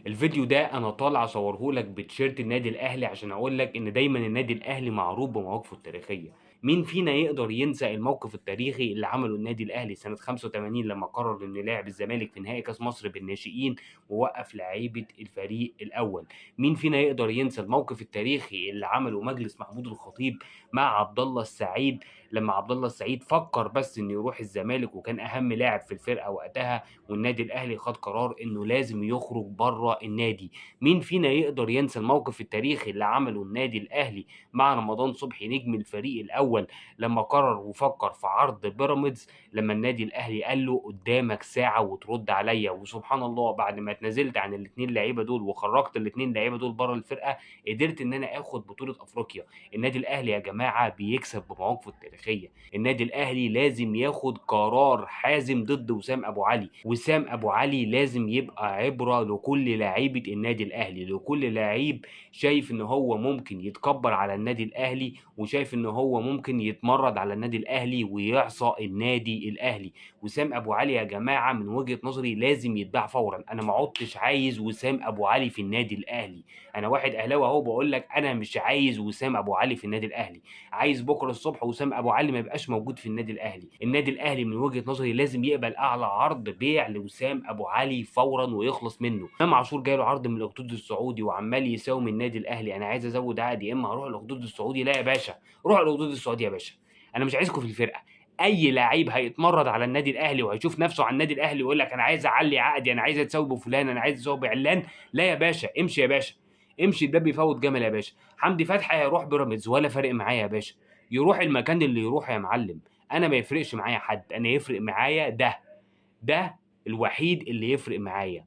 الفيديو ده انا طالع اصوره لك بتيشيرت النادي الاهلي عشان اقول لك ان دايما النادي الاهلي معروف بمواقفه التاريخيه. مين فينا يقدر ينسى الموقف التاريخي اللي عمله النادي الاهلي سنه 85 لما قرر انه يلاعب الزمالك في نهائي كاس مصر بالناشئين ووقف لعيبه الفريق الاول؟ مين فينا يقدر ينسى الموقف التاريخي اللي عمله مجلس محمود الخطيب مع عبد الله السعيد لما عبد الله السعيد فكر بس انه يروح الزمالك وكان اهم لاعب في الفرقه وقتها، والنادي الاهلي خد قرار انه لازم يخرج بره النادي؟ مين فينا يقدر ينسى الموقف التاريخي اللي عمله النادي الاهلي مع رمضان صبحي نجم الفريق الاول لما قرر وفكر في عرض بيراميدز، لما النادي الاهلي قال له قدامك ساعه وترد عليا؟ وسبحان الله بعد ما اتنازلت عن الاثنين لعيبه دول وخرجت الاثنين لعيبه دول بره الفرقه قدرت ان انا اخد بطوله افريقيا. النادي الاهلي يا جماعه بيكسب بمواقفه التاريخيه. النادي الاهلي لازم ياخد قرار حازم ضد وسام ابو علي، وسام ابو علي لازم يبقى عبره لكل لعيبه النادي الاهلي، لكل لعيب شايف ان هو ممكن يتكبر على النادي الاهلي وشايف ان هو ممكن يتمرد على النادي الاهلي ويعصى النادي الاهلي. وسام ابو علي يا جماعه من وجهه نظري لازم يتباع فورا. انا ما عدتش عايز وسام ابو علي في النادي الاهلي. انا واحد اهلاوي اهو بقول لك انا مش عايز وسام ابو علي في النادي الاهلي. عايز بكره الصبح وسام ابو علي ما يبقاش موجود في النادي الاهلي. النادي الاهلي من وجهه نظري لازم يقبل اعلى عرض بيع لوسام ابو علي فورا ويخلص منه. امام عاشور جاي له عرض من الاخدود السعودي وعمال يساوم النادي الاهلي، انا عايز ازود عقد يا اما هروح الاخدود السعودي. لا يا باشا، روح الاخدود السعودي يا باشا، انا مش عايزكم في الفرقه. اي لعيب هيتمرد على النادي الاهلي وهيشوف نفسه على النادي الاهلي ويقول لك انا عايز اعلي عقدي، انا عايز اتساوي بفلان، انا عايز اتساوي بعلان، لا يا باشا امشي يا باشا. امشي، ده بيفوت جمل يا باشا. حمدي فتحي هيروح بيراميدز ولا فارق معايا يا باشا، يروح المكان اللي يروح يا معلم. انا ما يفرقش معايا حد، انا يفرق معايا ده الوحيد اللي يفرق معايا.